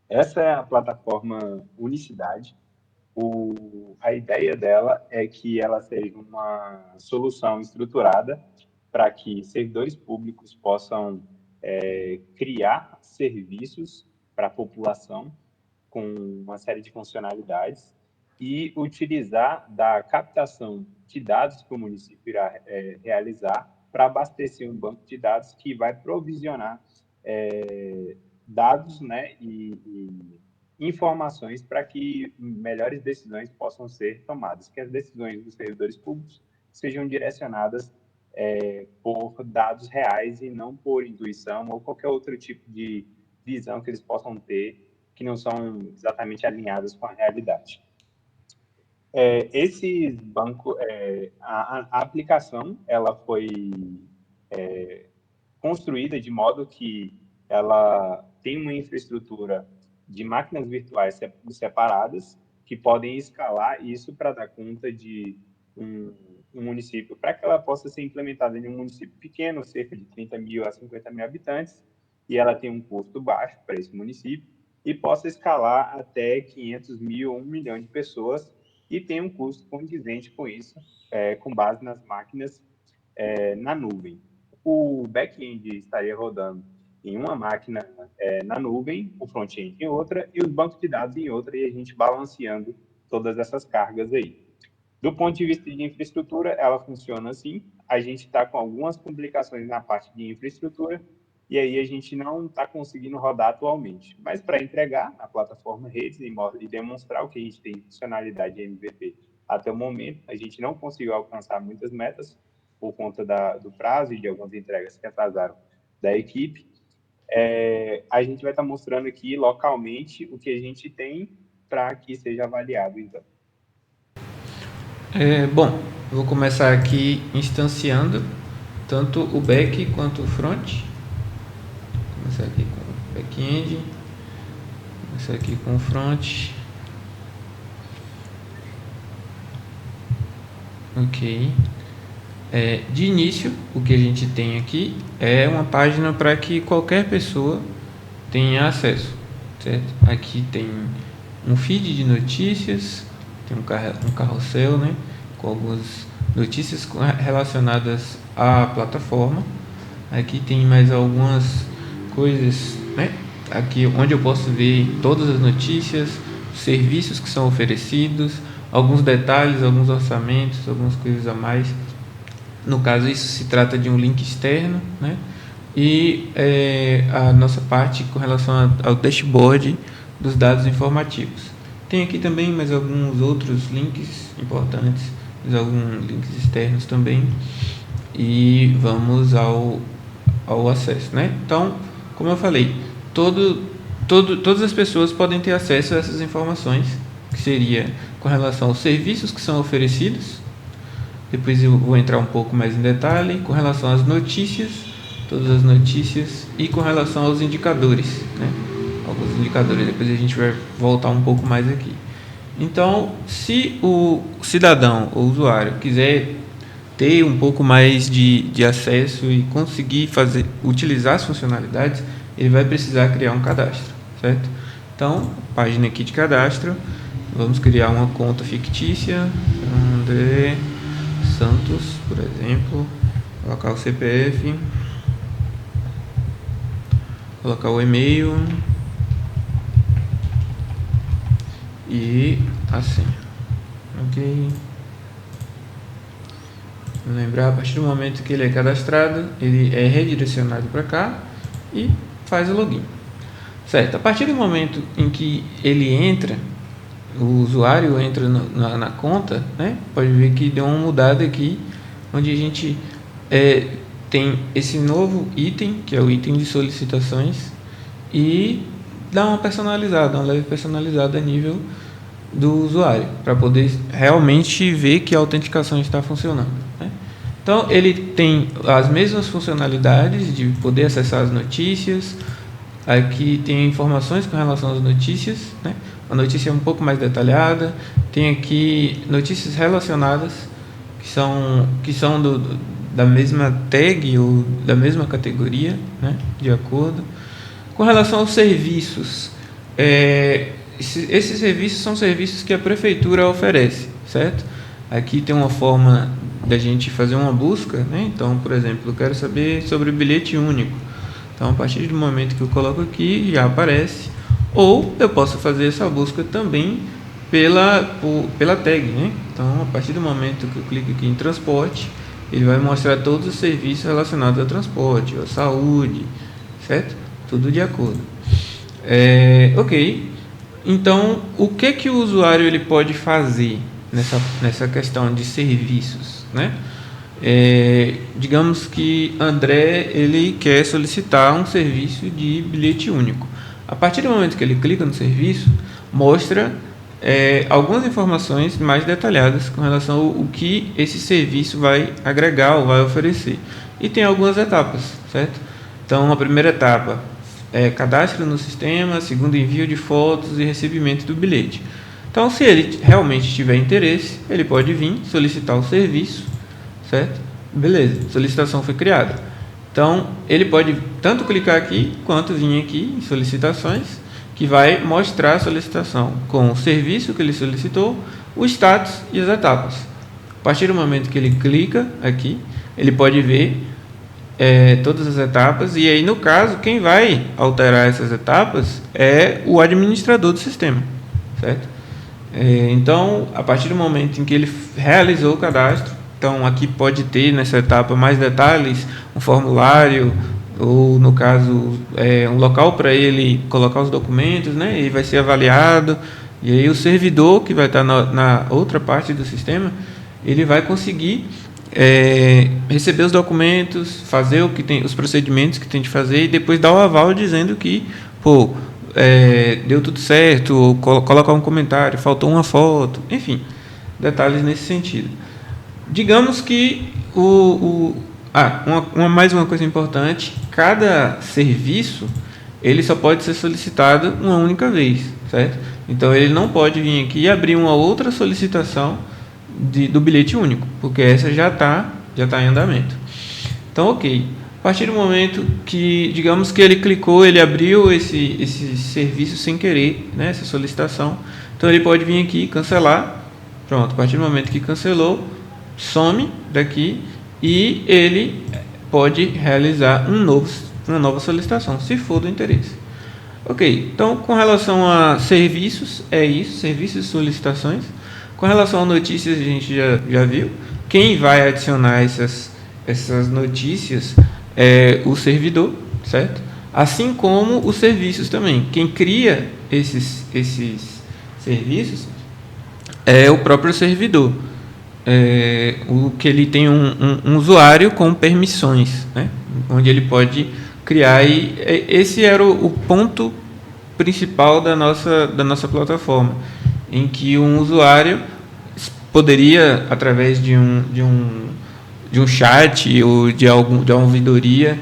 Essa é a plataforma Unicidade. A ideia dela é que ela seja uma solução estruturada para que servidores públicos possam criar serviços para a população com uma série de funcionalidades e utilizar da captação de dados que o município irá realizar para abastecer um banco de dados que vai provisionar dados, né, e informações para que melhores decisões possam ser tomadas, que as decisões dos servidores públicos sejam direcionadas por dados reais e não por intuição ou qualquer outro tipo de visão que eles possam ter que não são exatamente alinhadas com a realidade. Esse banco, a aplicação, ela foi construída de modo que ela tem uma infraestrutura de máquinas virtuais separadas que podem escalar isso para dar conta de um município, para que ela possa ser implementada em um município pequeno, cerca de 30 mil a 50 mil habitantes, e ela tem um custo baixo para esse município, e possa escalar até 500 mil ou 1 milhão de pessoas, e tem um custo condizente com isso, com base nas máquinas na nuvem. O back-end estaria rodando em uma máquina na nuvem, o front-end em outra e os bancos de dados em outra, e a gente balanceando todas essas cargas aí. Do ponto de vista de infraestrutura, ela funciona assim. A gente está com algumas complicações na parte de infraestrutura, e aí a gente não está conseguindo rodar atualmente. Mas para entregar a plataforma redes e demonstrar o que a gente tem de funcionalidade de MVP até o momento, a gente não conseguiu alcançar muitas metas por conta do prazo e de algumas entregas que atrasaram da equipe. A gente vai estar mostrando aqui localmente o que a gente tem para que seja avaliado, então. Bom, eu vou começar aqui instanciando tanto o back quanto o front. Vou começar aqui com o back-end, começar aqui com o front. Ok. De início, o que a gente tem aqui é uma página para que qualquer pessoa tenha acesso, certo? Aqui tem um feed de notícias, tem um carrossel, né, com algumas notícias relacionadas à plataforma. Aqui tem mais algumas coisas, né, aqui onde eu posso ver todas as notícias, serviços que são oferecidos, alguns detalhes, alguns orçamentos, algumas coisas a mais. No caso, isso se trata de um link externo, né? E a nossa parte com relação ao dashboard dos dados informativos. Tem aqui também mais alguns outros links importantes, alguns links externos também. E vamos ao acesso, né? Então, como eu falei, todas as pessoas podem ter acesso a essas informações, que seria com relação aos serviços que são oferecidos. Depois eu vou entrar um pouco mais em detalhe com relação às notícias, todas as notícias, e com relação aos indicadores, né? Alguns indicadores, depois a gente vai voltar um pouco mais aqui. Então, se o cidadão ou usuário quiser ter um pouco mais de acesso e conseguir utilizar as funcionalidades, ele vai precisar criar um cadastro, certo? Então, página aqui de cadastro, vamos criar uma conta fictícia, André Santos, por exemplo, colocar o CPF, colocar o e-mail e a senha. Ok. Lembrar, a partir do momento que ele é cadastrado, ele é redirecionado para cá e faz o login. Certo, a partir do momento em que ele entra, o usuário entra na conta, né? Pode ver que deu uma mudada aqui, onde a gente tem esse novo item, que é o item de solicitações, e dá uma leve personalizada a nível do usuário, para poder realmente ver que a autenticação está funcionando, né? Então, ele tem as mesmas funcionalidades de poder acessar as notícias. Aqui tem informações com relação às notícias, né? A notícia é um pouco mais detalhada. Tem aqui notícias relacionadas que são da mesma tag ou da mesma categoria, né? De acordo. Com relação aos serviços, Esses serviços são serviços que a prefeitura oferece, certo? Aqui tem uma forma da gente fazer uma busca, né? Então, por exemplo, eu quero saber sobre o bilhete único. Então, a partir do momento que eu coloco aqui, já aparece. Ou eu posso fazer essa busca também pela tag, né? Então, a partir do momento que eu clico aqui em transporte, ele vai mostrar todos os serviços relacionados ao transporte, à saúde, certo? Tudo de acordo. Ok. Então, o que o usuário ele pode fazer nessa questão de serviços, né? Digamos que André ele quer solicitar um serviço de bilhete único. A partir do momento que ele clica no serviço, mostra algumas informações mais detalhadas com relação ao que esse serviço vai agregar ou vai oferecer. E tem algumas etapas, certo? Então, a primeira etapa é cadastro no sistema, a segunda, envio de fotos e recebimento do bilhete. Então, se ele realmente tiver interesse, ele pode vir solicitar o serviço, certo? Beleza, solicitação foi criada. Então, ele pode tanto clicar aqui, quanto vir aqui em solicitações, que vai mostrar a solicitação com o serviço que ele solicitou, o status e as etapas. A partir do momento que ele clica aqui, ele pode ver todas as etapas, e aí, no caso, quem vai alterar essas etapas é o administrador do sistema, certo? Então, a partir do momento em que ele realizou o cadastro, então aqui pode ter nessa etapa mais detalhes, um formulário, ou no caso, um local para ele colocar os documentos, né? E vai ser avaliado, e aí o servidor que vai estar na outra parte do sistema, ele vai conseguir receber os documentos, fazer os procedimentos que tem de fazer, e depois dar o aval dizendo que deu tudo certo, ou colocar um comentário, faltou uma foto, enfim, detalhes nesse sentido. Digamos que mais uma coisa importante, cada serviço ele só pode ser solicitado uma única vez, certo? Então ele não pode vir aqui e abrir uma outra solicitação do bilhete único, porque essa já está em andamento. Então, ok. A partir do momento que, digamos que ele clicou, ele abriu esse serviço sem querer, né, essa solicitação, então ele pode vir aqui e cancelar. Pronto, a partir do momento que cancelou, some daqui e ele pode realizar uma nova solicitação, se for do interesse. Ok, então com relação a serviços, é isso, serviços e solicitações. Com relação a notícias, a gente já viu. Quem vai adicionar essas notícias é o servidor, certo? Assim como os serviços também. Quem cria esses serviços é o próprio servidor. O que ele tem um usuário com permissões, né? Onde ele pode criar. E esse era o ponto principal da nossa plataforma, em que um usuário poderia, através de um chat ou de uma ouvidoria,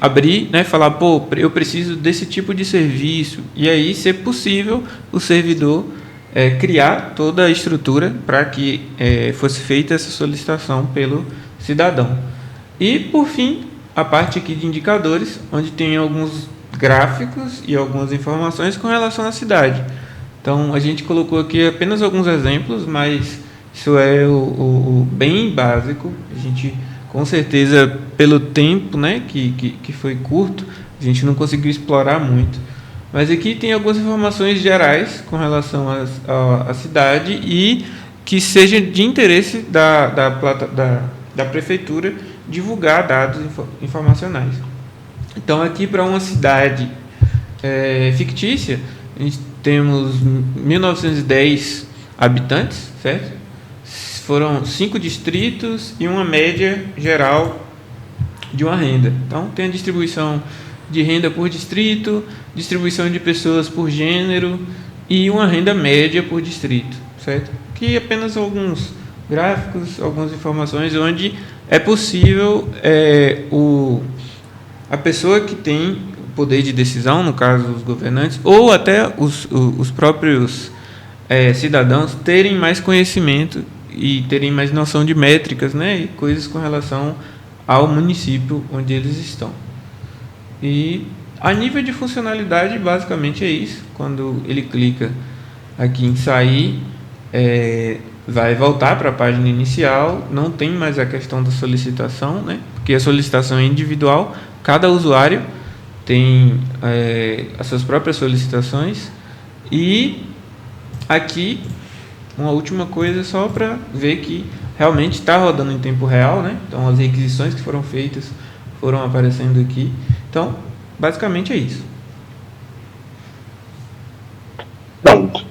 abrir, né, falar, eu preciso desse tipo de serviço, e aí ser possível o servidor criar toda a estrutura para que fosse feita essa solicitação pelo cidadão. E, por fim, a parte aqui de indicadores, onde tem alguns gráficos e algumas informações com relação à cidade. Então, a gente colocou aqui apenas alguns exemplos, mas isso é o bem básico. A gente, com certeza, pelo tempo, né, que foi curto, a gente não conseguiu explorar muito. Mas aqui tem algumas informações gerais com relação à cidade e que seja de interesse da prefeitura divulgar dados informacionais. Então, aqui para uma cidade fictícia, a gente temos 1.910 habitantes, certo? Foram 5 distritos e uma média geral de uma renda. Então, tem a distribuição de renda por distrito, distribuição de pessoas por gênero e uma renda média por distrito, certo? Aqui apenas alguns gráficos, algumas informações onde é possível a pessoa que tem poder de decisão, no caso os governantes, ou até os próprios cidadãos terem mais conhecimento e terem mais noção de métricas, né, e coisas com relação ao município onde eles estão. E A nível de funcionalidade, basicamente é isso. Quando ele clica aqui em sair, vai voltar para a página inicial, não tem mais a questão da solicitação, né? Porque a solicitação é individual, cada usuário tem as suas próprias solicitações. E aqui, uma última coisa só para ver que realmente está rodando em tempo real, né? Então as requisições que foram feitas foram aparecendo aqui. Então, basicamente é isso. Pronto.